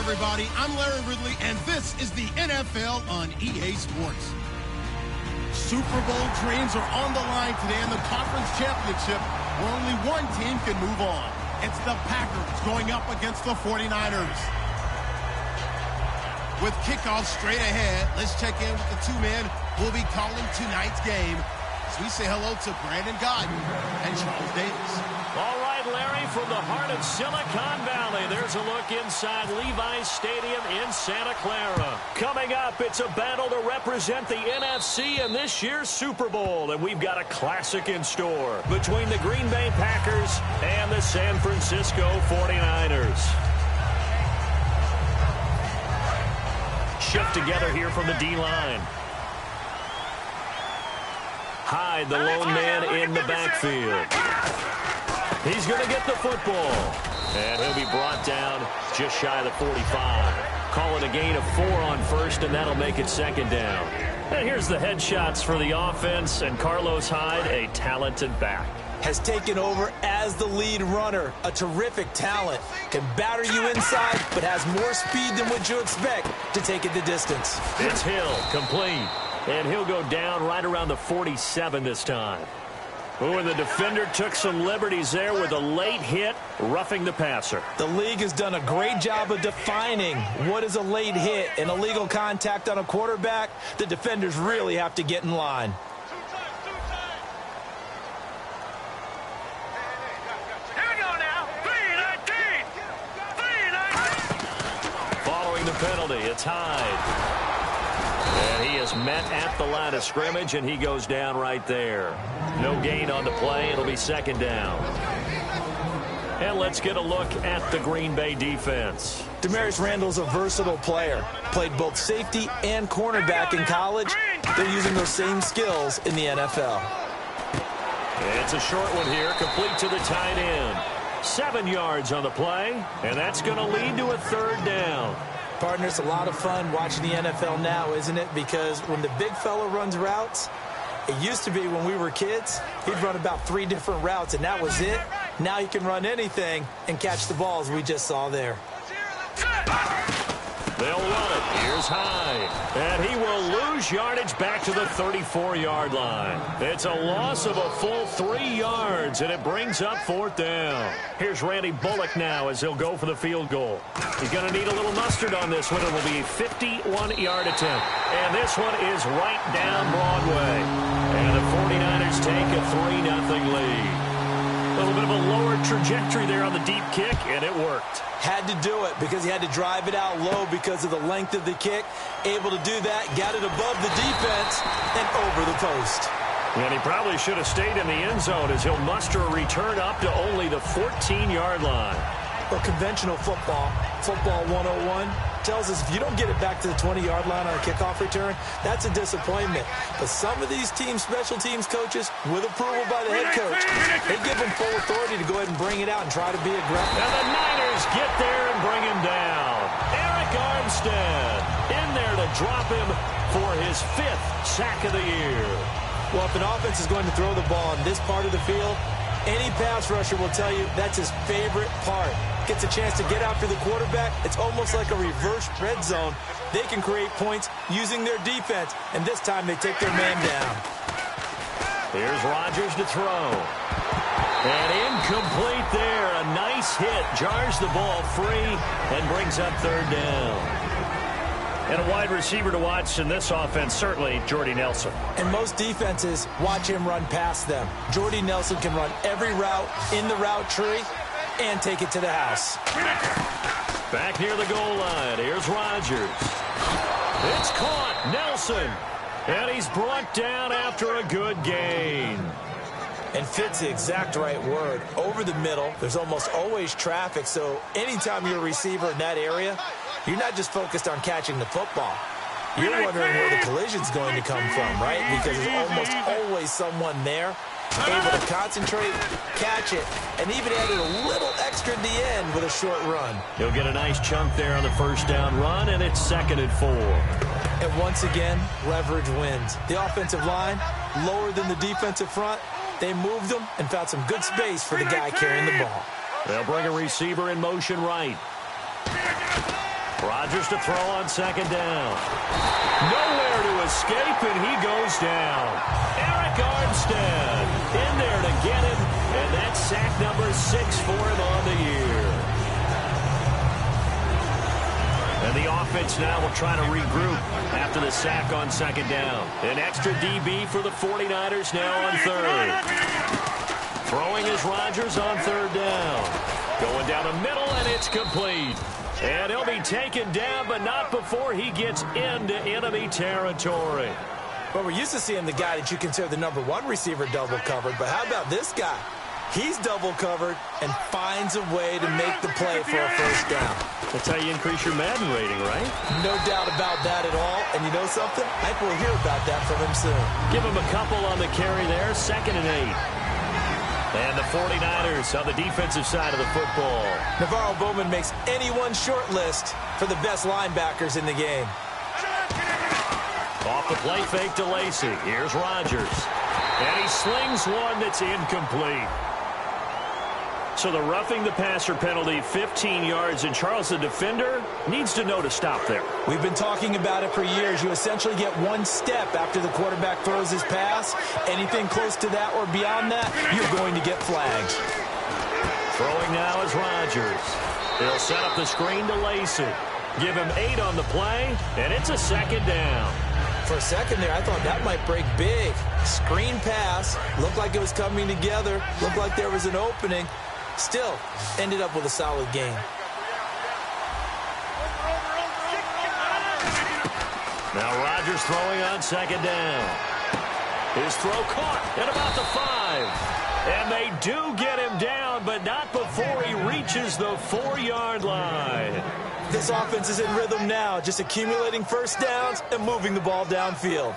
everybody. I'm Larry Ridley, and this is the NFL on EA Sports. Super Bowl dreams are on the line today in the conference championship, where only one team can move on. It's the Packers going up against the 49ers. With kickoff straight ahead, let's check in with the two men who will be calling tonight's game. As we say hello to Brandon Godden and Charles Davis. All right, Larry, from the heart of Silicon Valley, there's a look inside Levi's Stadium in Santa Clara. Coming up, it's a battle to represent the NFC in this year's Super Bowl, and we've got a classic in store between the Green Bay Packers and the San Francisco 49ers. Shift together here from the D-line. Hyde, the lone man in the backfield. He's going to get the football. And he'll be brought down just shy of the 45. Call it a gain of 4 on first, and that'll make it second down. And here's the headshots for the offense, and Carlos Hyde, a talented back. Has taken over as the lead runner. A terrific talent. Can batter you inside, but has more speed than what you expect to take it the distance. It's Hill, complete. And he'll go down right around the 47 this time. Oh, and the defender took some liberties there with a late hit, roughing the passer. The league has done a great job of defining what is a late hit and illegal contact on a quarterback. The defenders really have to get in line. Following the penalty, it's Hyde. And he is met at the line of scrimmage, and he goes down right there. No gain on the play. It'll be second down. And let's get a look at the Green Bay defense. Demarius Randall's a versatile player. Played both safety and cornerback in college. They're using those same skills in the NFL. It's a short one here, complete to the tight end. 7 yards on the play, and that's going to lead to a third down. Partner, it's a lot of fun watching the NFL now, isn't it? Because when the big fella runs routes, it used to be when we were kids, he'd run about 3 different routes, and that was it. Now he can run anything and catch the balls we just saw there. They'll run it. Here's Hyde. And he will lose yardage back to the 34-yard line. It's a loss of a full 3 yards, and it brings up fourth down. Here's Randy Bullock now as he'll go for the field goal. He's going to need a little mustard on this one. It will be a 51-yard attempt. And this one is right down Broadway. And the 49ers take a 3-0 lead. A little bit of a lower trajectory there on the deep kick, and it worked. Had to do it because he had to drive it out low because of the length of the kick. Able to do that, got it above the defense, and over the post. And he probably should have stayed in the end zone as he'll muster a return up to only the 14-yard line. Well, conventional football 101, tells us if you don't get it back to the 20-yard line on a kickoff return, that's a disappointment. But some of these special teams coaches, with approval by the head coach, they give them full authority to go ahead and bring it out and try to be aggressive. And the Niners get there and bring him down. Eric Armstead in there to drop him for his 5th sack of the year. Well, if an offense is going to throw the ball in this part of the field, any pass rusher will tell you that's his favorite part. Gets a chance to get after the quarterback. It's almost like a reverse red zone. They can create points using their defense, and this time they take their man down. Here's Rodgers to throw. And incomplete there. A nice hit. Jars the ball free and brings up third down. And a wide receiver to watch in this offense, certainly Jordy Nelson. And most defenses watch him run past them. Jordy Nelson can run every route in the route tree and take it to the house. Back near the goal line. Here's Rodgers. It's caught. Nelson. And he's brought down after a good gain. And fit's the exact right word. Over the middle, there's almost always traffic, so anytime you're a receiver in that area, you're not just focused on catching the football. You're wondering where the collision's going to come from, right? Because there's almost always someone there able to concentrate, catch it, and even added a little extra at the end with a short run. He'll get a nice chunk there on the first down run, and it's 2nd and 4. And once again, leverage wins. The offensive line, lower than the defensive front, they moved them and found some good space for the guy carrying the ball. They'll bring a receiver in motion right. Rodgers to throw on second down. Nowhere to escape, and he goes down. Eric Armstead in there to get him, and that's sack number 6 for him on the year. And the offense now will try to regroup after the sack on second down. An extra DB for the 49ers now on third. Throwing is Rodgers on third down. Going down the middle, and it's complete. And he'll be taken down, but not before he gets into enemy territory. Well, we're used to seeing the guy that you consider the number 1 receiver double covered, but how about this guy? He's double covered and finds a way to make the play for a first down. That's how you increase your Madden rating, right? No doubt about that at all. And you know something? I think we'll hear about that from him soon. Give him a couple on the carry there, 2nd and 8. And the 49ers on the defensive side of the football. Navarro Bowman makes anyone's short list for the best linebackers in the game. Off the play fake to Lacy. Here's Rodgers. And he slings one that's incomplete. So the roughing the passer penalty, 15 yards, and Charles, the defender, needs to know to stop there. We've been talking about it for years. You essentially get 1 step after the quarterback throws his pass. Anything close to that or beyond that, you're going to get flagged. Throwing now is Rodgers. He'll set up the screen to Lacy. Give him 8 on the play, and it's a 2nd down. For a second there, I thought that might break big. Screen pass. Looked like it was coming together. Looked like there was an opening. Still, ended up with a solid game. Now Rodgers throwing on 2nd down. His throw caught at about the 5. And they do get him down, but not before he reaches the 4-yard line. This offense is in rhythm now, just accumulating first downs and moving the ball downfield.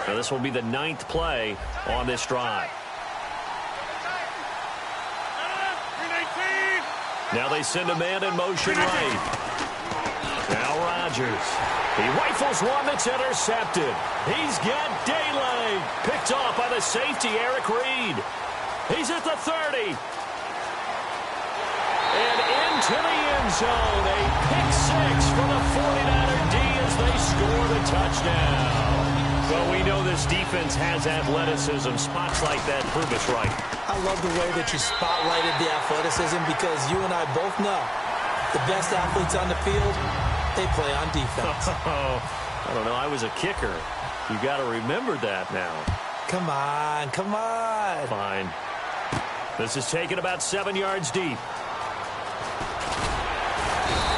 Now this will be the 9th play on this drive. Now they send a man in motion right. Now Rodgers. He rifles one that's intercepted. He's got daylight. Picked off by the safety, Eric Reed. He's at the 30. And into the end zone. A pick 6 for the 49er D as they score the touchdown. Well, we know this defense has athleticism. Spots like that prove us right. I love the way that you spotlighted the athleticism because you and I both know the best athletes on the field, they play on defense. I don't know. I was a kicker. You got to remember that now. Come on, come on. Fine. This is taken about 7 yards deep.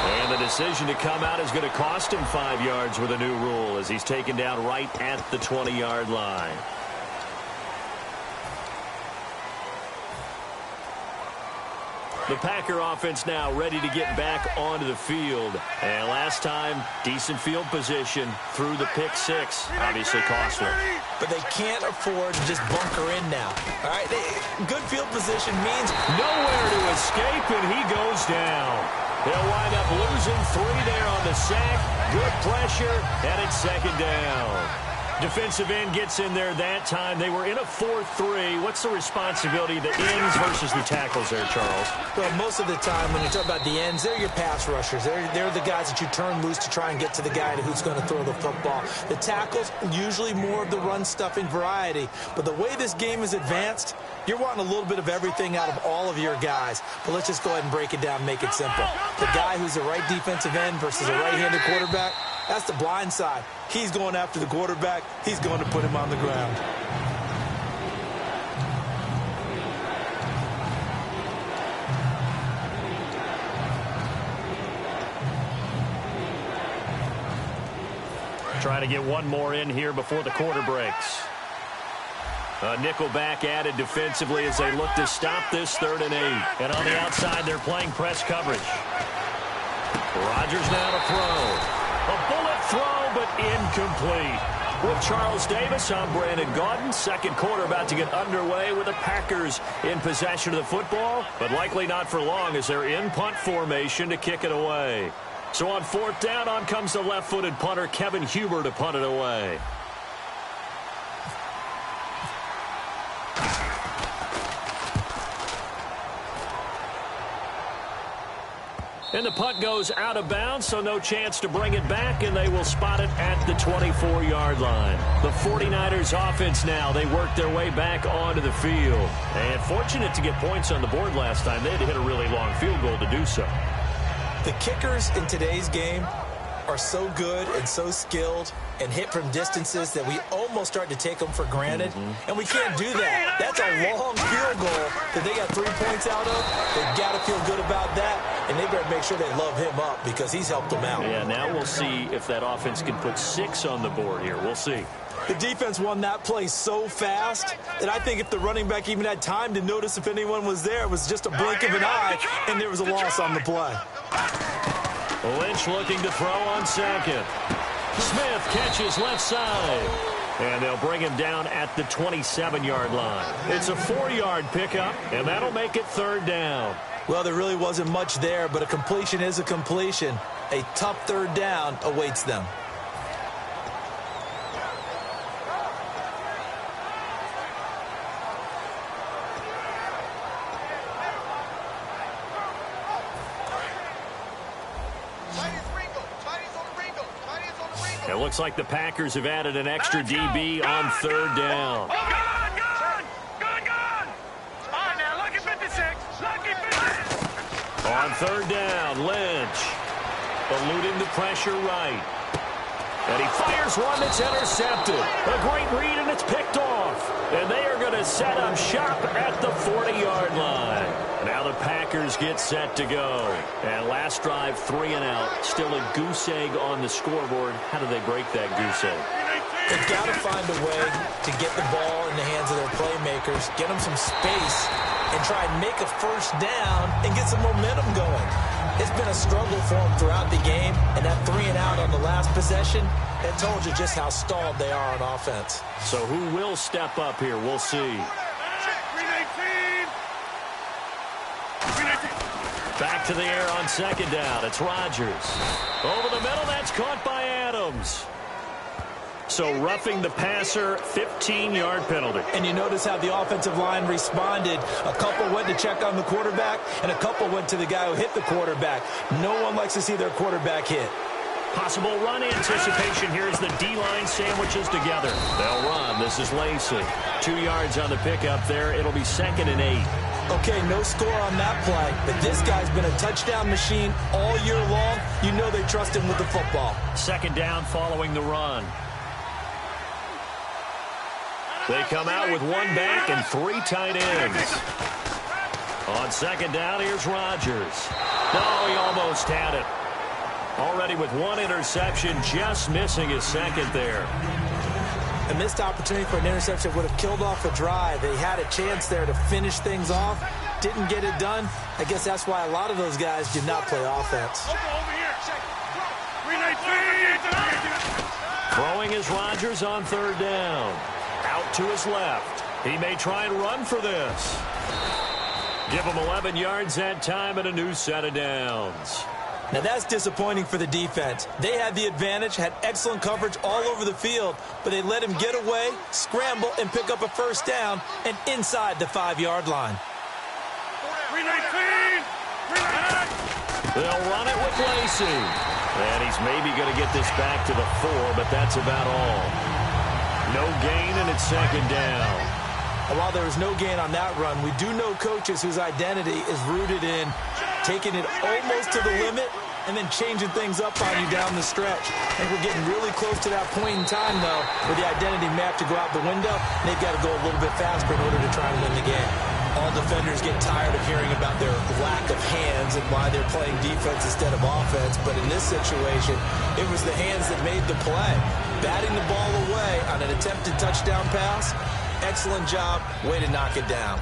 And the decision to come out is going to cost him 5 yards with a new rule as he's taken down right at the 20-yard line. The Packer offense now ready to get back onto the field. And last time, decent field position through the pick 6. Obviously costly. But they can't afford to just bunker in now. All right, good field position means nowhere to escape, and he goes down. They'll wind up losing 3 there on the sack. Good pressure, and it's 2nd down. Defensive end gets in there that time. They were in a 4-3. What's the responsibility of the ends versus the tackles there, Charles? Well, most of the time when you talk about the ends, they're your pass rushers. They're the guys that you turn loose to try and get to the guy who's going to throw the football. The tackles, usually more of the run-stuffing variety. But the way this game is advanced, you're wanting a little bit of everything out of all of your guys. But let's just go ahead and break it down and make it simple. The guy who's a right defensive end versus a right-handed quarterback, that's the blind side. He's going after the quarterback. He's going to put him on the ground. Trying to get one more in here before the quarter breaks. A nickel back added defensively as they look to stop this 3rd and 8. And on the outside, they're playing press coverage. Rodgers now to throw. A bullet throw, but incomplete. With Charles Davis, I'm Brandon Gaudin. 2nd quarter about to get underway with the Packers in possession of the football, but likely not for long as they're in punt formation to kick it away. So on 4th down, on comes the left-footed punter, Kevin Huber, to punt it away. And the punt goes out of bounds, so no chance to bring it back, and they will spot it at the 24-yard line. The 49ers offense now, they work their way back onto the field. And fortunate to get points on the board last time. They had to hit a really long field goal to do so. The kickers in today's game are so good and so skilled and hit from distances that we almost start to take them for granted. And we can't do that. That's a long field goal that they got 3 points out of. They've got to feel good about that, and they better make sure they love him up because he's helped them out. Yeah, now we'll see if that offense can put 6 on the board here. We'll see. The defense won that play so fast that I think if the running back even had time to notice if anyone was there, it was just a blink of an eye, and there was a loss on the play. Lynch looking to throw on second. Smith catches left side. And they'll bring him down at the 27-yard line. It's a 4-yard pickup, and that'll make it 3rd down. Well, there really wasn't much there, but a completion is a completion. A tough 3rd down awaits them. It looks like the Packers have added an extra DB on 3rd down. On 3rd down, Lynch eluding the pressure right. And he fires one that's intercepted. A great read, and it's picked off. And they are going to set up shop at the 40-yard line. Now the Packers get set to go. And last drive, 3 and out. Still a goose egg on the scoreboard. How do they break that goose egg? They've got to find a way to get the ball in the hands of their playmakers, get them some space, and try and make a 1st down and get some momentum going. It's been a struggle for them throughout the game, and that 3 and out on the last possession, that told you just how stalled they are on offense. So who will step up here? We'll see. Back to the air on 2nd down. It's Rodgers. Over the middle, that's caught by Adams. So roughing the passer, 15-yard penalty. And you notice how the offensive line responded. A couple went to check on the quarterback, and a couple went to the guy who hit the quarterback. No one likes to see their quarterback hit. Possible run anticipation here as the D-line sandwiches together. They'll run. This is Lacey. 2 yards on the pickup there. It'll be 2nd and 8. Okay, no score on that play, but this guy's been a touchdown machine all year long. You know they trust him with the football. 2nd down following the run. They come out with 1 back and 3 tight ends. On 2nd down, here's Rodgers. No, he almost had it. Already with 1 interception, just missing his 2nd there. A missed opportunity for an interception would have killed off a drive. They had a chance there to finish things off. Didn't get it done. I guess that's why a lot of those guys did not play offense. Throwing is Rodgers on 3rd down. Out to his left. He may try and run for this. Give him 11 yards that time and a new set of downs. Now that's disappointing for the defense. They had the advantage, had excellent coverage all over the field, but they let him get away, scramble, and pick up a 1st down and inside the 5-yard line. They'll run it with Lacey. And he's maybe going to get this back to the 4, but that's about all. No gain, and it's 2nd down. And while there was no gain on that run, we do know coaches whose identity is rooted in taking it almost to the limit and then changing things up on you down the stretch. I think we're getting really close to that point in time, though, where the identity map to go out the window, and they've got to go a little bit faster in order to try and win the game. All defenders get tired of hearing about their lack of hands and why they're playing defense instead of offense, but in this situation, it was the hands that made the play. Batting the ball away on an attempted touchdown pass, excellent job, way to knock it down.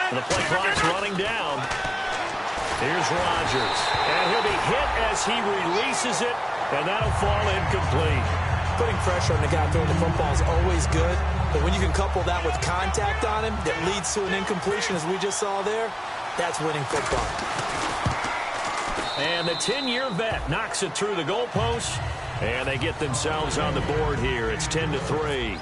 And the play clock's running down. Here's Rodgers. And he'll be hit as he releases it, and that'll fall incomplete. Putting pressure on the guy throwing the football is always good, but when you can couple that with contact on him that leads to an incompletion, as we just saw there, that's winning football. And the 10-year vet knocks it through the goalpost, and they get themselves on the board here. It's 10-3.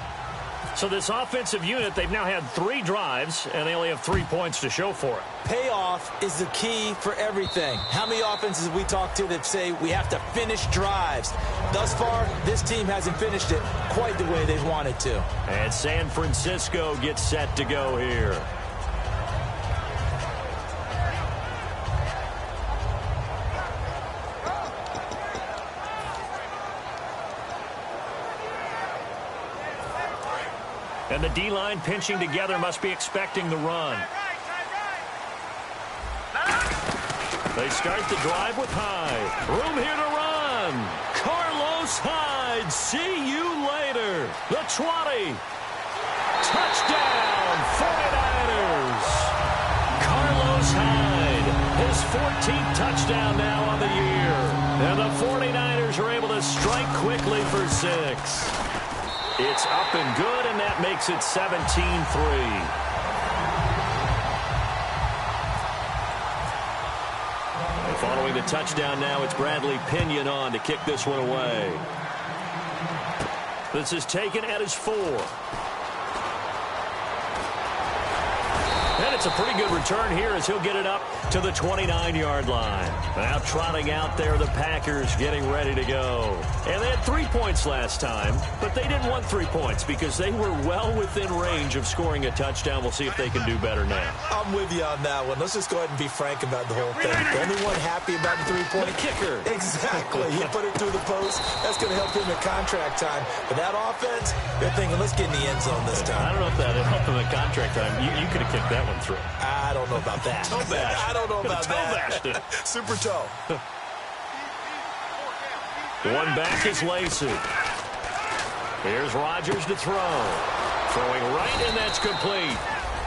So this offensive unit, they've now had 3 drives, and they only have 3 points to show for it. Payoff is the key for everything. How many offenses have we talked to that say we have to finish drives? Thus far, this team hasn't finished it quite the way they've wanted to. And San Francisco gets set to go here. And the D-line pinching together must be expecting the run. They start the drive with Hyde. Room here to run. Carlos Hyde. See you later. The 20. Touchdown, 49ers. Carlos Hyde. His 14th touchdown now on the year. And the 49ers are able to strike quickly for 6. It's up and good, and that makes it 17-3. Following the touchdown now, it's Bradley Pinion on to kick this one away. This is taken at his 4. And it's a pretty good return here as he'll get it up to the 29-yard line. Now trotting out there, the Packers getting ready to go. And they had 3 points last time, but they didn't want 3 points because they were well within range of scoring a touchdown. We'll see if they can do better now. I'm with you on that one. Let's just go ahead and be frank about the whole thing. The only one happy about the 3-point kicker. Exactly. You put it through the post. That's going to help him at contract time. But that offense, they're thinking, let's get in the end zone this time. I don't know if that helped him at contract time. You could have kicked that one through. I don't know about that. Toe bash. I don't know about that. Super toe. One back is Lacey. Here's Rodgers to throw. Throwing right, and that's complete.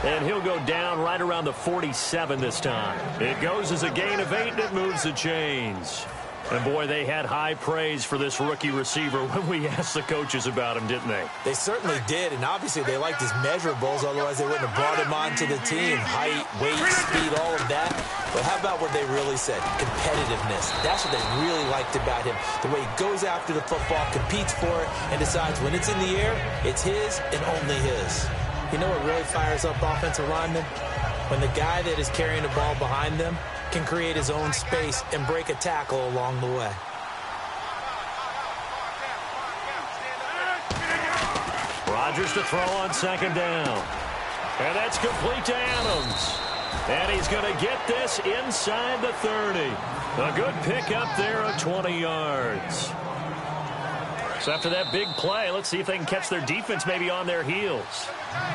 And he'll go down right around the 47 this time. It goes as a gain of 8, and it moves the chains. And, boy, they had high praise for this rookie receiver when we asked the coaches about him, didn't they? They certainly did, and obviously they liked his measurables, otherwise they wouldn't have brought him onto the team. Height, weight, speed, all of that. But how about what they really said? Competitiveness. That's what they really liked about him. The way he goes after the football, competes for it, and decides when it's in the air, it's his and only his. You know what really fires up offensive linemen? When the guy that is carrying the ball behind them can create his own space and break a tackle along the way. Rodgers to throw on second down. And that's complete to Adams. And he's going to get this inside the 30. A good pickup there of 20 yards. So after that big play, let's see if they can catch their defense maybe on their heels.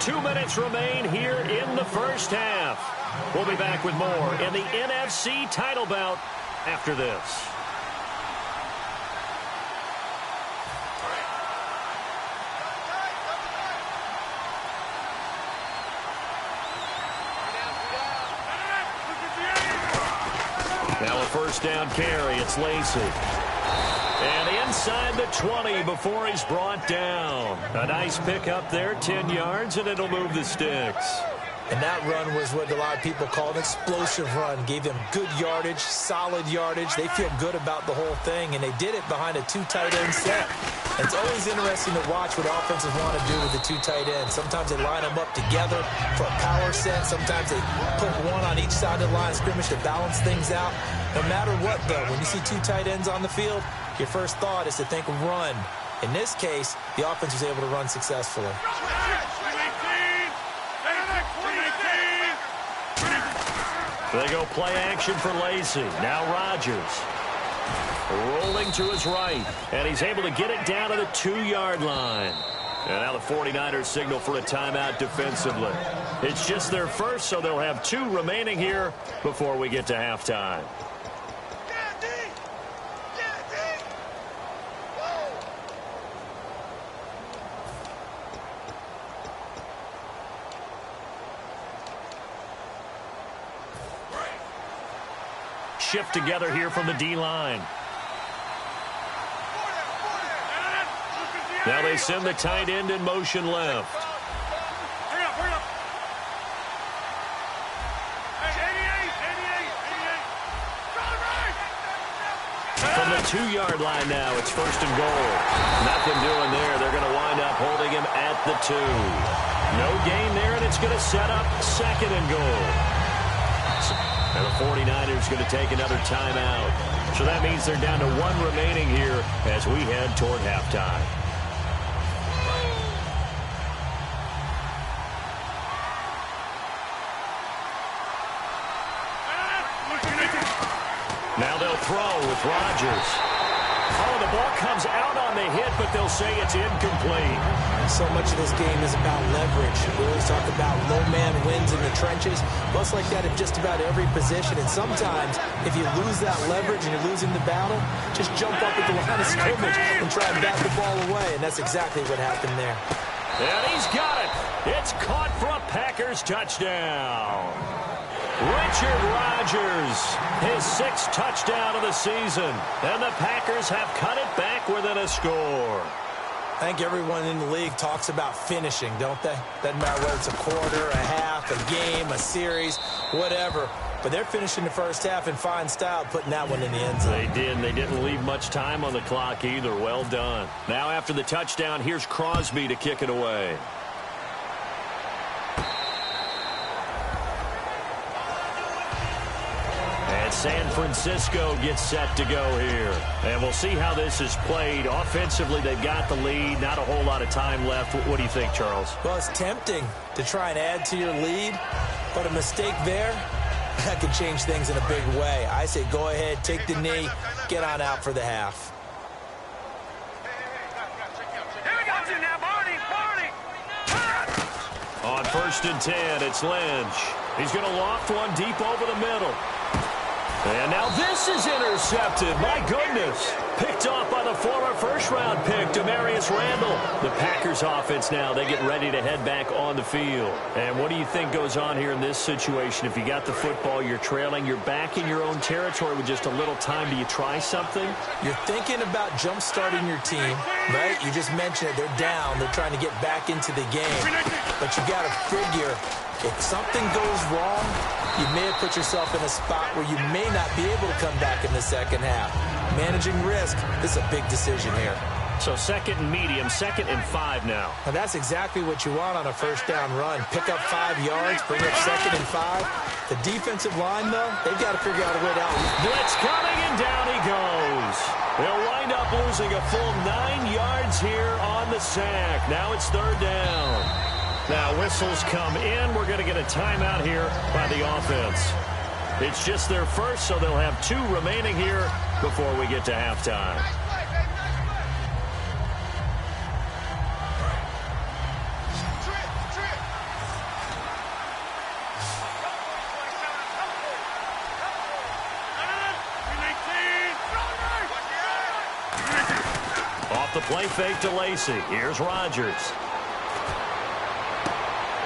2 minutes remain here in the first half. We'll be back with more in the NFC title bout after this. Now a first down carry. It's Lacey. And inside the 20 before he's brought down. A nice pick up there, 10 yards, and it'll move the sticks. And that run was what a lot of people call an explosive run. Gave them good yardage, solid yardage. They feel good about the whole thing, and they did it behind a 2 tight end set. It's always interesting to watch what offenses want to do with the 2 tight ends. Sometimes they line them up together for a power set. Sometimes they put one on each side of the line of scrimmage to balance things out. No matter what, though, when you see 2 tight ends on the field, your first thought is to think run. In this case, the offense was able to run successfully. They go play action for Lacey. Now Rodgers. Rolling to his right. And he's able to get it down to the 2-yard line. And now the 49ers signal for a timeout defensively. It's just their first, so they'll have 2 remaining here before we get to halftime. Shift together here from the D-line. Now they send the tight end in motion left. From the 2-yard line now, it's first and goal. Nothing doing there. They're going to wind up holding him at the 2. No gain there, and it's going to set up second and goal. And the 49ers going to take another timeout. So that means they're down to 1 remaining here as we head toward halftime. Now they'll throw with Rodgers. Oh, the ball comes out on the hit, but they'll say it's incomplete. So much of this game is about leverage. We always talk about low man wins in the trenches. Well, it's like that in just about every position. And sometimes, if you lose that leverage and you're losing the battle, just jump up at the line of scrimmage and try and bat the ball away. And that's exactly what happened there. And he's got it. It's caught for a Packers touchdown. Richard Rodgers, his 6th touchdown of the season. And the Packers have cut it back within a score. I think everyone in the league talks about finishing, don't they? Doesn't matter whether it's a quarter, a half, a game, a series, whatever. But they're finishing the first half in fine style, putting that one in the end zone. They did. They didn't leave much time on the clock either. Well done. Now after the touchdown, here's Crosby to kick it away. And San Francisco gets set to go here. And we'll see how this is played. Offensively, they've got the lead. Not a whole lot of time left. What do you think, Charles? Well, it's tempting to try and add to your lead, but a mistake there, that could change things in a big way. I say go ahead, take the knee, get on out for the half. On 1st and 10, it's Lynch. He's going to loft one deep over the middle. And now this is intercepted. My goodness. Picked off by the former first-round pick, Demarius Randall. The Packers offense now, they get ready to head back on the field. And what do you think goes on here in this situation? If you got the football, you're trailing, you're back in your own territory with just a little time. Do you try something? You're thinking about jump-starting your team, right? You just mentioned it. They're down. They're trying to get back into the game. But you got to figure, if something goes wrong, you may have put yourself in a spot where you may not be able to come back in the second half. Managing risk, this is a big decision here. So 2nd and medium, 2nd and 5 now. Now that's exactly what you want on a first down run. Pick up 5 yards, bring up 2nd and 5. The defensive line, though, they've got to figure out a way out. Blitz coming, and down he goes. They'll wind up losing a full 9 yards here on the sack. Now it's 3rd down. Now whistles come in. We're going to get a timeout here by the offense. It's just their first, so they'll have 2 remaining here before we get to halftime. Off the play fake to Lacy. Here's Rodgers.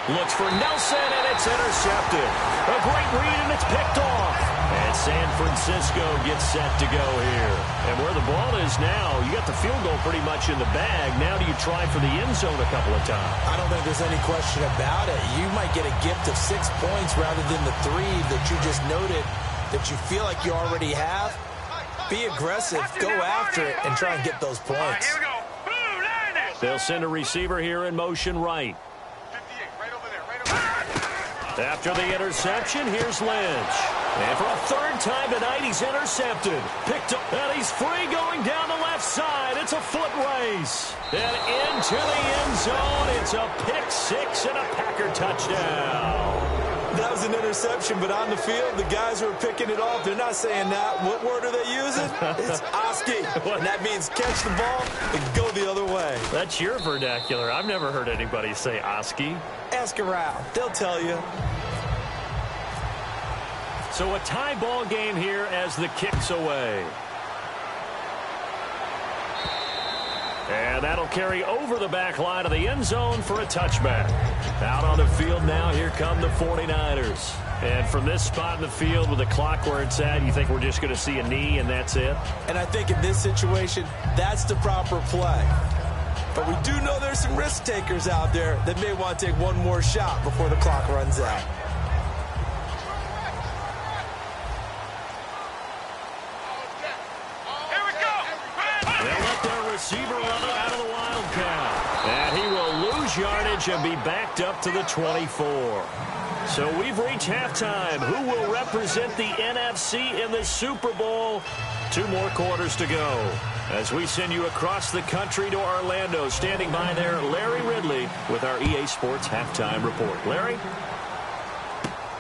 Looks for Nelson, and it's intercepted. A great read, and it's picked off. And San Francisco gets set to go here. And where the ball is now, you got the field goal pretty much in the bag. Now do you try for the end zone a couple of times? I don't think there's any question about it. You might get a gift of 6 points rather than the 3 that you just noted that you feel like you already have. Be aggressive, go after it, and try and get those points. They'll send a receiver here in motion right. After the interception, here's Lynch. And for a 3rd time tonight, he's intercepted. Picked up, and he's free going down the left side. It's a foot race. And into the end zone, it's a pick 6 and a Packer touchdown. That was an interception, but on the field, the guys who are picking it off, they're not saying that. What word are they using? It's Oski. And that means catch the ball and go the other way. That's your vernacular. I've never heard anybody say Oski. Ask around. They'll tell you. So a tie ball game here as the kick's away. And that'll carry over the back line of the end zone for a touchback. Out on the field now, here come the 49ers. And from this spot in the field with the clock where it's at, you think we're just going to see a knee and that's it? And I think in this situation, that's the proper play. But we do know there's some risk takers out there that may want to take one more shot before the clock runs out. lose yardage and be backed up to the 24. So we've reached halftime. Who will represent the NFC in the Super Bowl? 2 more quarters to go. As we send you across the country to Orlando, standing by there, Larry Ridley with our EA Sports Halftime Report. Larry?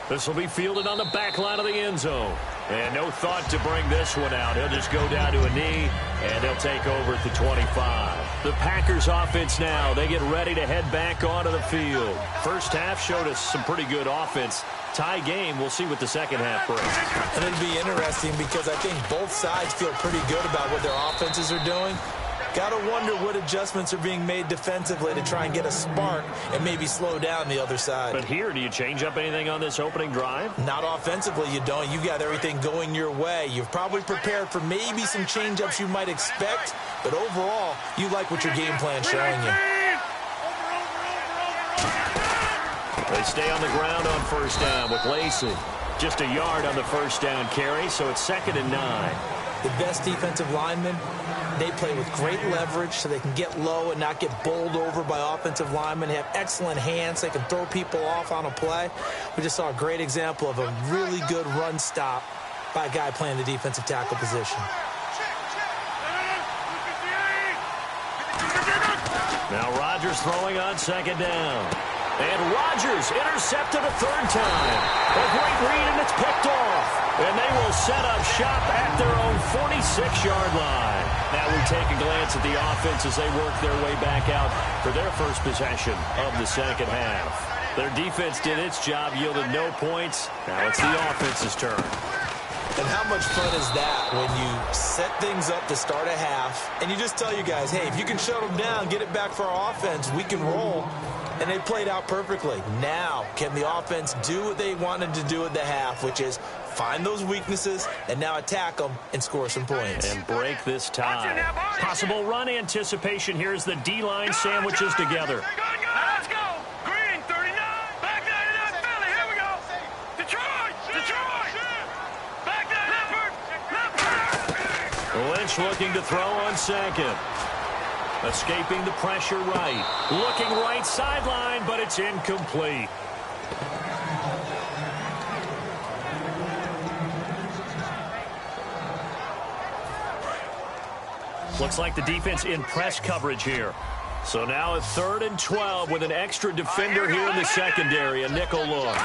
This will be fielded on the back line of the end zone. And no thought to bring this one out. He'll just go down to a knee, and they'll take over at the 25. The Packers offense now. They get ready to head back onto the field. First half showed us some pretty good offense. Tie game. We'll see what the second half brings. And it'll be interesting because I think both sides feel pretty good about what their offenses are doing. Got to wonder what adjustments are being made defensively to try and get a spark and maybe slow down the other side. But here, do you change up anything on this opening drive? Not offensively, you don't. You got everything going your way. You've probably prepared for maybe some change-ups you might expect, but overall, you like what your game plan's showing you. They stay on the ground on first down with Lacey. Just a yard on the first down carry, so it's 2nd and 9. The best defensive linemen, they play with great leverage so they can get low and not get bowled over by offensive linemen. They have excellent hands. They can throw people off on a play. We just saw a great example of a really good run stop by a guy playing the defensive tackle position. Now Rodgers throwing on 2nd down. And Rodgers intercepted a 3rd time. A great read, and it's picked off. And they will set up shop at their own 46-yard line. Now we take a glance at the offense as they work their way back out for their first possession of the second half. Their defense did its job, yielded no points. Now it's the offense's turn. And how much fun is that when you set things up to start a half, and you just tell you guys, hey, if you can shut them down, get it back for our offense, we can roll. And they played out perfectly. Now, can the offense do what they wanted to do at the half, which is find those weaknesses and now attack them and score some points. And break this tie. Possible run anticipation. Here's the D-line sandwiches together. Let's go. Green, 39. Back that up, Philly. Here we go. Detroit. Back that Leopard. Lynch looking to throw on 2nd. Escaping the pressure right. Looking right sideline, but it's incomplete. Looks like the defense in press coverage here. So now a 3rd and 12 with an extra defender here in the secondary. A nickel look.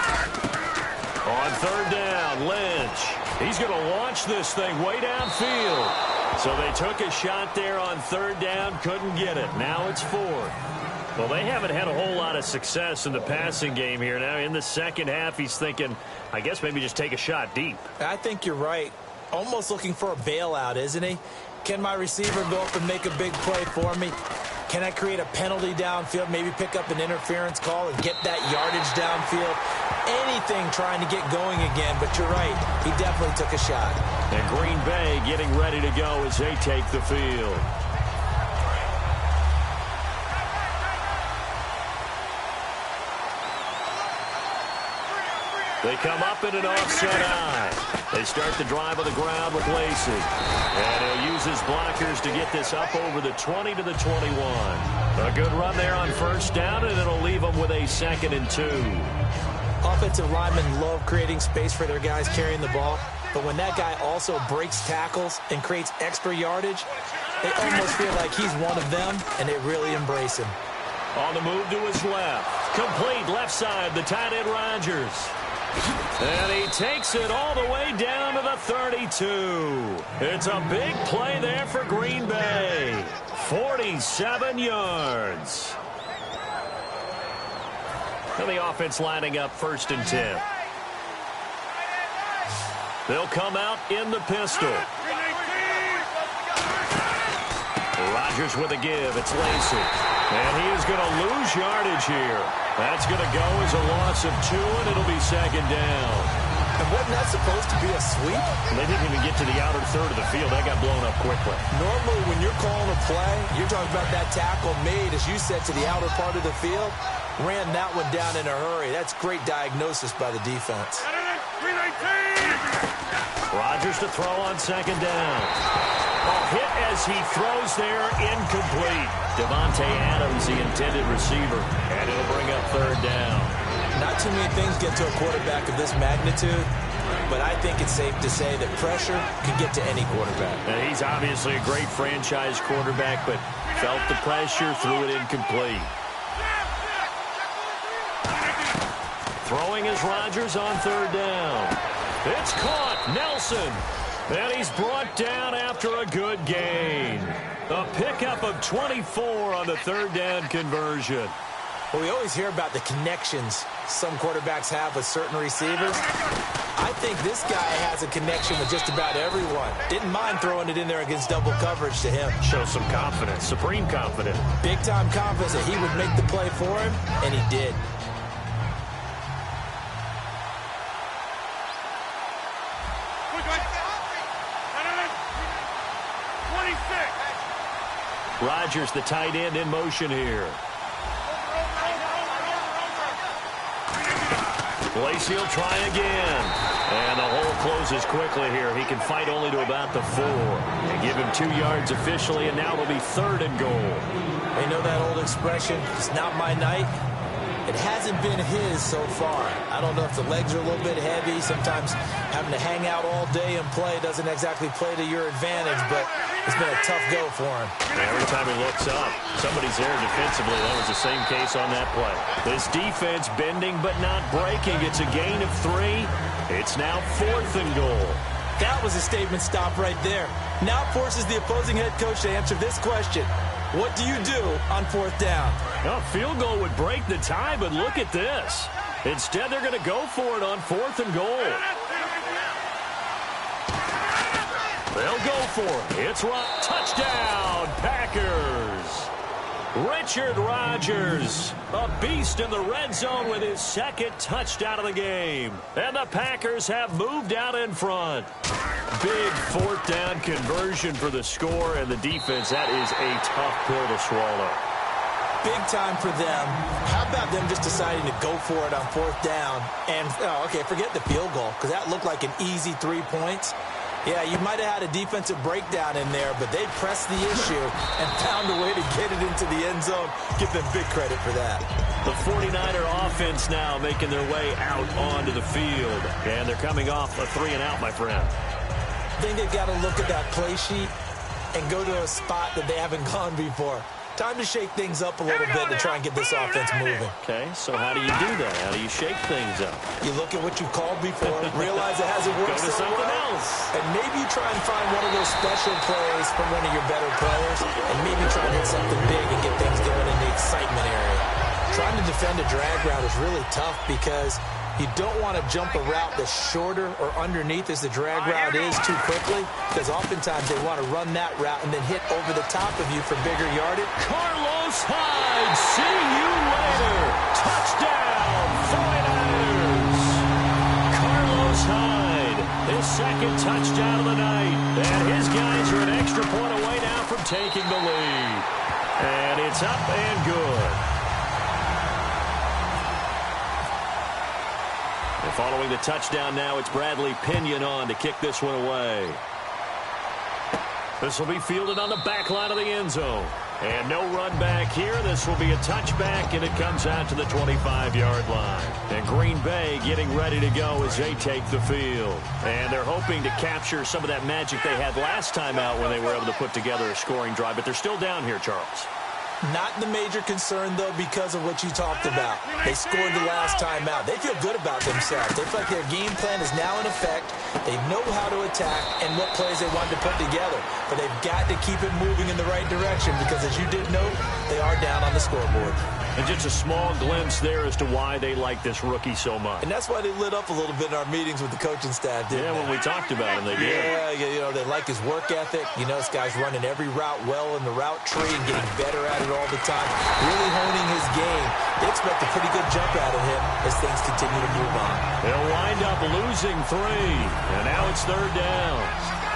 On 3rd down, Lynch. He's going to launch this thing way downfield. So they took a shot there on 3rd down, couldn't get it. Now it's 4th. Well, they haven't had a whole lot of success in the passing game here. Now in the second half, he's thinking, I guess maybe just take a shot deep. I think you're right. Almost looking for a bailout, isn't he? Can my receiver go up and make a big play for me? Can I create a penalty downfield, maybe pick up an interference call and get that yardage downfield? Anything trying to get going again, but you're right. He definitely took a shot. And Green Bay getting ready to go as they take the field. They come up in an offset eye. They start the drive on the ground with Lacey. And he'll use his blockers to get this up over the 20 to the 21. A good run there on first down, and it'll leave them with a 2nd and 2. Offensive linemen love creating space for their guys carrying the ball. But when that guy also breaks tackles and creates extra yardage, they almost feel like he's one of them, and they really embrace him. On the move to his left. Complete left side, the tight end Rodgers. And he takes it all the way down to the 32. It's a big play there for Green Bay. 47 yards. And the offense lining up 1st and 10. They'll come out in the pistol. Rodgers with a give. It's Lacey. And he is going to lose yardage here. That's going to go as a loss of 2, and it'll be 2nd down. And wasn't that supposed to be a sweep? They didn't even get to the outer third of the field. That got blown up quickly. Normally, when you're calling a play, you're talking about that tackle made, as you said, to the outer part of the field. Ran that one down in a hurry. That's great diagnosis by the defense. Rodgers to throw on 2nd down. Hit as he throws there, incomplete. Devontae Adams, the intended receiver, and it'll bring up third down. Not too many things get to a quarterback of this magnitude, but I think it's safe to say that pressure can get to any quarterback. And he's obviously a great franchise quarterback, but felt the pressure, threw it incomplete. Throwing is Rodgers on third down. It's caught. Nelson. And he's brought down after a good gain. A pickup of 24 on the third down conversion. Well, we always hear about the connections some quarterbacks have with certain receivers. I think this guy has a connection with just about everyone. Didn't mind throwing it in there against double coverage to him. Shows some confidence, supreme confidence. Big-time confidence that he would make the play for him, and he did. Rodgers, the tight end, in motion here. Lacey will try again. And the hole closes quickly here. He can fight only to about the 4. They give him 2 yards officially, and now it'll be third and goal. They know that old expression, it's not my night. It hasn't been his so far. I don't know if the legs are a little bit heavy. Sometimes having to hang out all day and play doesn't exactly play to your advantage, but it's been a tough go for him. Every time he looks up, somebody's there defensively. That was the same case on that play. This defense bending but not breaking. It's a gain of 3. It's now fourth and goal. That was a statement stop right there. Now forces the opposing head coach to answer this question. What do you do on fourth down? A field goal would break the tie, but look at this. Instead, they're going to go for it on fourth and goal. They'll go for it. It's touchdown, Packers. Richard Rodgers, a beast in the red zone with his second touchdown of the game. And the Packers have moved out in front. Big fourth down conversion for the score, and the defense, that is a tough pill to swallow. Big time for them. How about them just deciding to go for it on fourth down? And, forget the field goal, because that looked like an easy 3 points. Yeah, you might have had a defensive breakdown in there, but they pressed the issue and found a way to get it into the end zone. Give them big credit for that. The 49er offense now making their way out onto the field. And they're coming off a 3-and-out, my friend. I think they've got to look at that play sheet and go to a spot that they haven't gone before. Time to shake things up a little bit to try and get this offense moving. Okay, so how do you do that? How do you shake things up? You look at what you've called before, realize it hasn't worked so well, else. and maybe you try and find one of those special plays from one of your better players, and maybe try and hit something big and get things going in the excitement area. Trying to defend a drag route is really tough because you don't want to jump a route that's shorter or underneath as the drag route is too quickly, because oftentimes they want to run that route and then hit over the top of you for bigger yardage. Carlos Hyde, see you later. Touchdown, 49ers. Carlos Hyde, his second touchdown of the night. And his guys are an extra point away now from taking the lead. And it's up and good. Following the touchdown now, it's Bradley Pinion on to kick this one away. This will be fielded on the back line of the end zone. And no run back here. This will be a touchback, and it comes out to the 25-yard line. And Green Bay getting ready to go as they take the field. And they're hoping to capture some of that magic they had last time out when they were able to put together a scoring drive. But they're still down here, Charles. Not the major concern, though, because of what you talked about. They scored the last time out. They feel good about themselves. They feel like their game plan is now in effect. They know how to attack and what plays they want to put together. But they've got to keep it moving in the right direction because, as you did note, they are down on the scoreboard. And just a small glimpse there as to why they like this rookie so much. And that's why they lit up a little bit in our meetings with the coaching staff, didn't they? When we talked about him, they did. Yeah, they like his work ethic. You know, this guy's running every route well in the route tree and getting better at it all the time. Really honing his game. They expect a pretty good jump out of him as things continue to move on. They'll wind up losing 3, and now it's third down.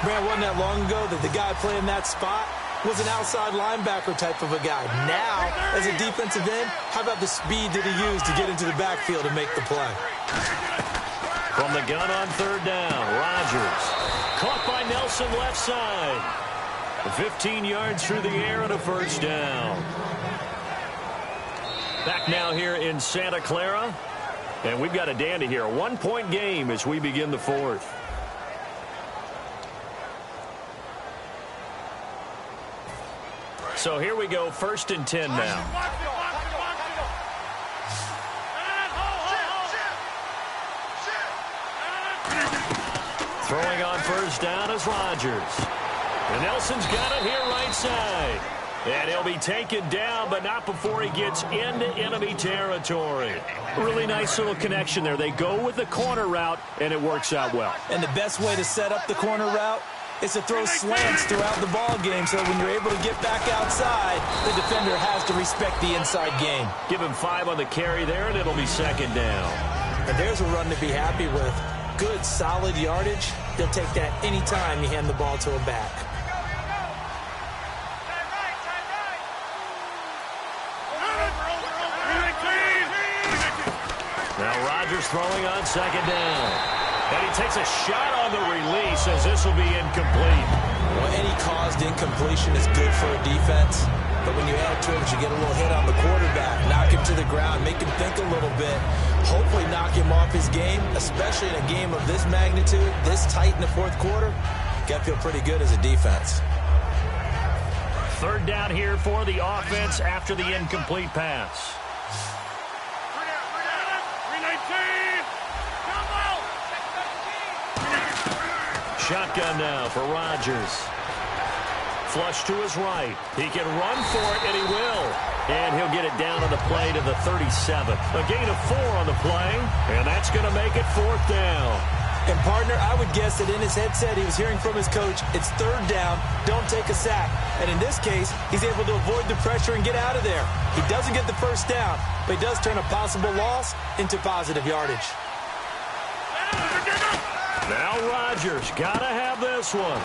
Man, wasn't that long ago that the guy playing that spot was an outside linebacker type of a guy. Now, as a defensive end, how about the speed that he used to get into the backfield and make the play? From the gun on third down, Rodgers. Caught by Nelson left side. 15 yards through the air and a first down. Back now here in Santa Clara. And we've got a dandy here. A 1-point game as we begin the fourth. So here we go, 1st and 10 now. Throwing on first down is Rodgers. And Nelson's got it here right side. And he'll be taken down, but not before he gets into enemy territory. Really nice little connection there. They go with the corner route, and it works out well. And the best way to set up the corner route is to throw slants throughout the ball game, so when you're able to get back outside, the defender has to respect the inside game. Give him 5 on the carry there, and it'll be 2nd down. And there's a run to be happy with. Good, solid yardage. They'll take that anytime you hand the ball to a back. Now Rodgers throwing on 2nd down. And he takes a shot on the release as this will be incomplete. Well, any caused incompletion is good for a defense. But when you add to it, you get a little hit on the quarterback, knock him to the ground, make him think a little bit, hopefully knock him off his game, especially in a game of this magnitude, this tight in the fourth quarter. Got to feel pretty good as a defense. 3rd down here for the offense after the incomplete pass. Shotgun now for Rodgers. Flush to his right. He can run for it, and he will. And he'll get it down on the play to the 37. A gain of 4 on the play, and that's going to make it 4th down. And, partner, I would guess that in his headset he was hearing from his coach, it's 3rd down, don't take a sack. And in this case, he's able to avoid the pressure and get out of there. He doesn't get the 1st down, but he does turn a possible loss into positive yardage. Now Rodgers, gotta have this one.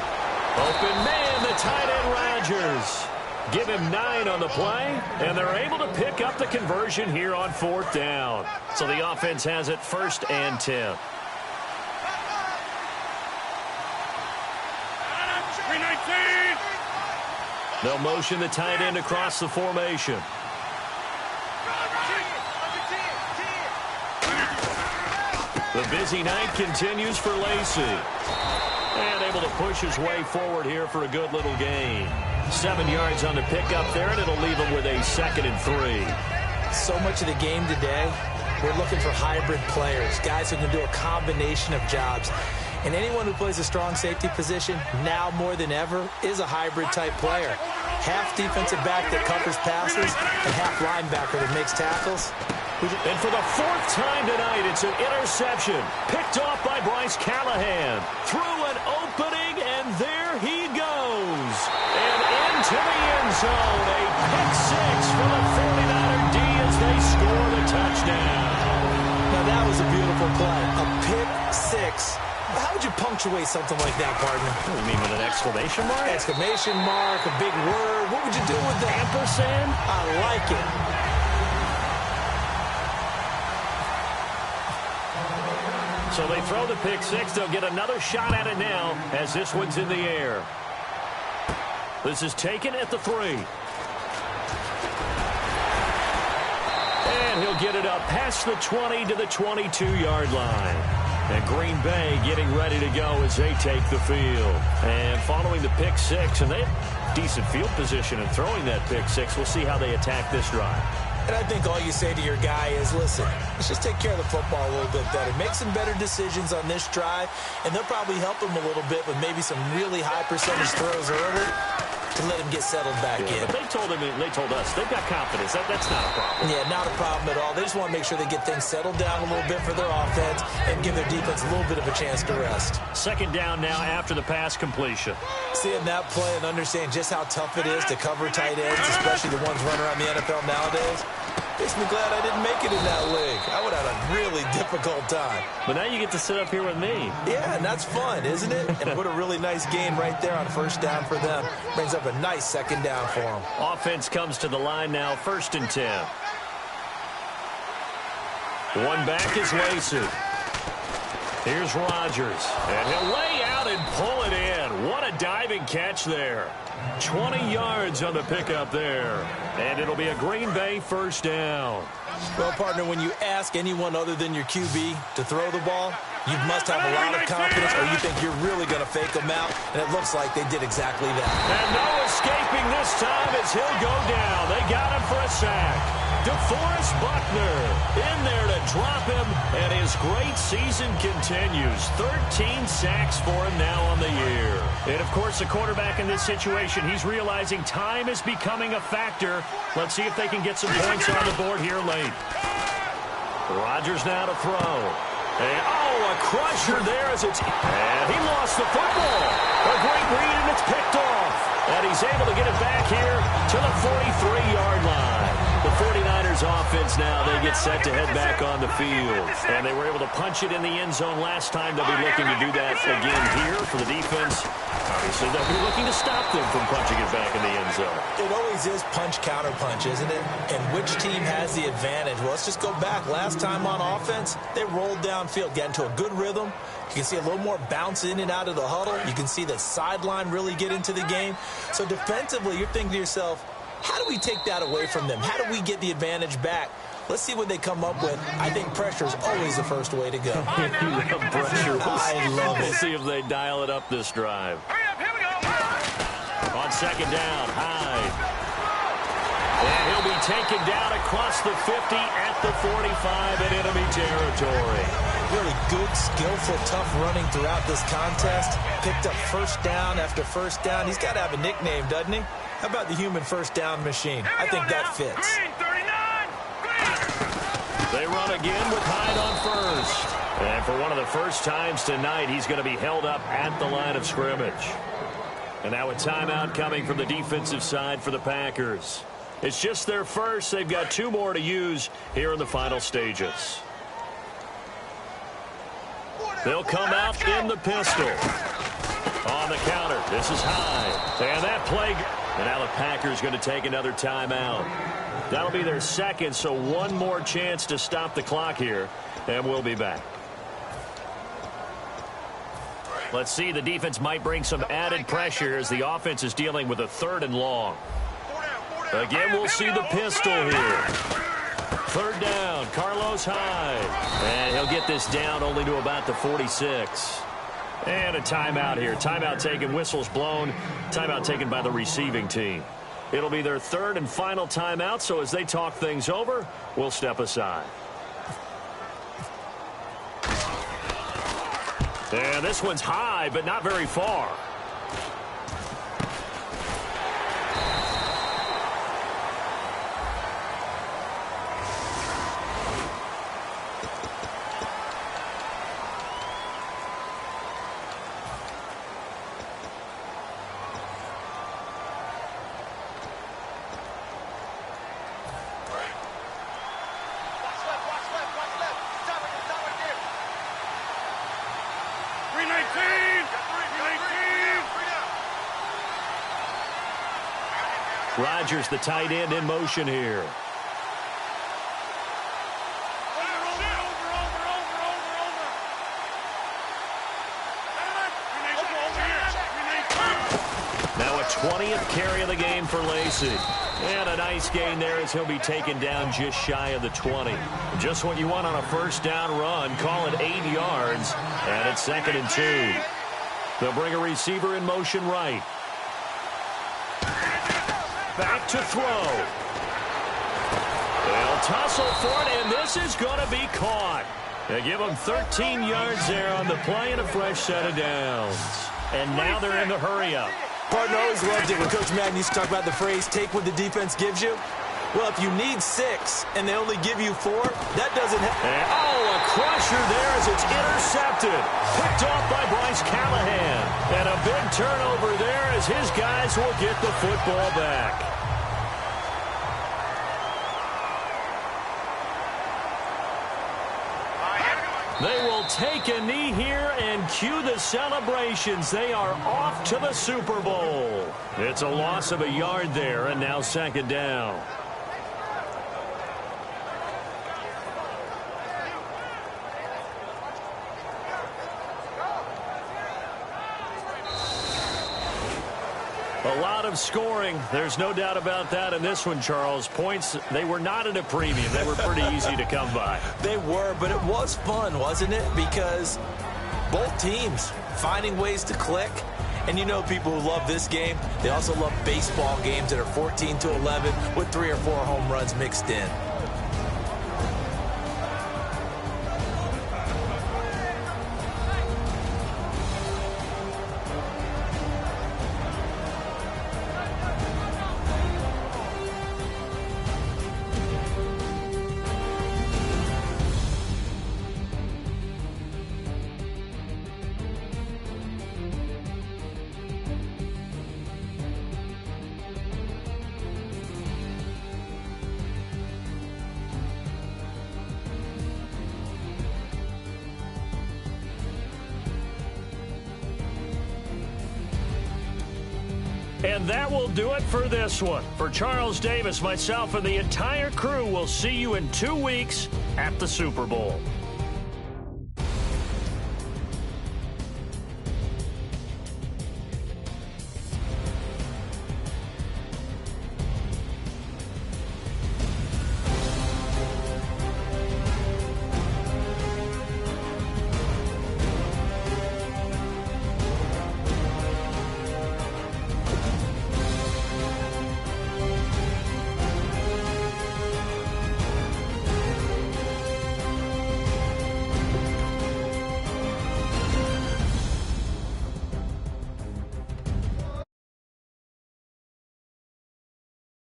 Open man, the tight end Rodgers. Give him 9 on the play, and they're able to pick up the conversion here on 4th down. So the offense has it 1st and 10. They'll motion the tight end across the formation. The busy night continues for Lacey. And able to push his way forward here for a good little gain. 7 yards on the pickup there, and it'll leave him with a 2nd and 3. So much of the game today, we're looking for hybrid players, guys who can do a combination of jobs. And anyone who plays a strong safety position, now more than ever, is a hybrid-type player. Half defensive back that covers passes, and half linebacker that makes tackles. And for the 4th time tonight, it's an interception. Picked off by Bryce Callahan. Through an opening, and there he goes. And into the end zone. A pick 6 for the 49er D as they score the touchdown. Now that was a beautiful play. A pick 6. How would you punctuate something like that, partner? You mean with an exclamation mark? Exclamation mark, a big word. What would you do with that? Ampersand? I like it. So they throw the pick 6. They'll get another shot at it now as this one's in the air. This is taken at the 3. And he'll get it up past the 20 to the 22-yard line. And Green Bay getting ready to go as they take the field. And following the pick 6, and they have decent field position in throwing that pick 6. We'll see how they attack this drive. And I think all you say to your guy is, listen, let's just take care of the football a little bit better. Make some better decisions on this drive, and they'll probably help him a little bit with maybe some really high percentage throws early to let him get settled back in. But they told us, they've got confidence. That's not a problem. Yeah, not a problem at all. They just want to make sure they get things settled down a little bit for their offense and give their defense a little bit of a chance to rest. 2nd down now after the pass completion. Seeing that play and understand just how tough it is to cover tight ends, especially the ones running around the NFL nowadays, makes me glad I didn't make it in that league. I would have had a really difficult time. But now you get to sit up here with me. Yeah, and that's fun, isn't it? And put a really nice gain right there on 1st down for them. Brings up a nice 2nd down for them. Offense comes to the line now, 1st and 10. One back is Lacey. Here's Rodgers. And he'll lay out and pull it in. What a diving catch there. 20 yards on the pickup there. And it'll be a Green Bay first down. Well, partner, when you ask anyone other than your QB to throw the ball, you must have a lot of confidence, or you think you're really going to fake them out, and it looks like they did exactly that. And no escaping this time as he'll go down. They got him for a sack. DeForest Buckner in there to drop him, and his great season continues. 13 sacks for him now on the year. And, of course, the quarterback in this situation, he's realizing time is becoming a factor. Let's see if they can get some points on the board here late. Rodgers now to throw. And, a crusher there as it's... And he lost the football. A great read, and it's picked off. And he's able to get it back here to the 43-yard line. The 49ers offense now, they get set to head back on the field. And they were able to punch it in the end zone last time. They'll be looking to do that again here for the defense. Obviously, they'll be looking to stop them from punching it back in the end zone. It always is punch-counter-punch, isn't it? And which team has the advantage? Well, let's just go back. Last time on offense, they rolled downfield, got into a good rhythm. You can see a little more bounce in and out of the huddle. You can see the sideline really get into the game. So defensively, you're thinking to yourself, how do we take that away from them? How do we get the advantage back? Let's see what they come up with. I think pressure is always the first way to go. You love pressure. I love it. We'll see if they dial it up this drive. Hurry up, here we go. On second down, Hyde. And he'll be taken down across the 50 at the 45 in enemy territory. Really good, skillful, tough running throughout this contest. Picked up first down after first down. He's got to have a nickname, doesn't he? How about the human first down machine? I think that fits. Green, 39. Green. They run again with Hyde on first. And for one of the first times tonight, he's going to be held up at the line of scrimmage. And now a timeout coming from the defensive side for the Packers. It's just their first. They've got 2 more to use here in the final stages. They'll come out in the pistol. On the counter, this is Hyde. And that play... And now the Packers going to take another timeout. That'll be their second, so one more chance to stop the clock here. And we'll be back. Let's see, the defense might bring some added pressure as the offense is dealing with a 3rd and long. Again, we'll see the pistol here. 3rd down, Carlos Hyde. And he'll get this down only to about the 46. And a timeout here. Timeout taken, whistles blown. Timeout taken by the receiving team. It'll be their 3rd and final timeout, so as they talk things over, we'll step aside. And this one's high, but not very far. Rodgers, the tight end, in motion here. Now a 20th carry of the game for Lacy. And a nice gain there as he'll be taken down just shy of the 20. Just what you want on a first down run. Call it 8 yards. And it's 2nd and 2. They'll bring a receiver in motion right. Back to throw. They'll tussle for it, and this is going to be caught. They give them 13 yards there on the play and a fresh set of downs. And now they're in the hurry-up. Partner, always loved it when Coach Madden used to talk about the phrase, take what the defense gives you. Well, if you need 6 and they only give you 4, that doesn't happen. A crusher there as it's intercepted. Picked off by Bryce Callahan. And a big turnover there as his guys will get the football back. They will take a knee here and cue the celebrations. They are off to the Super Bowl. It's a loss of a yard there, and now 2nd down. A lot of scoring. There's no doubt about that in this one, Charles. Points, they were not at a premium. They were pretty easy to come by. They were, but it was fun, wasn't it? Because both teams finding ways to click. And you know people who love this game, they also love baseball games that are 14-11 with 3 or 4 home runs mixed in. And that will do it for this one. For Charles Davis, myself, and the entire crew, we'll see you in 2 weeks at the Super Bowl.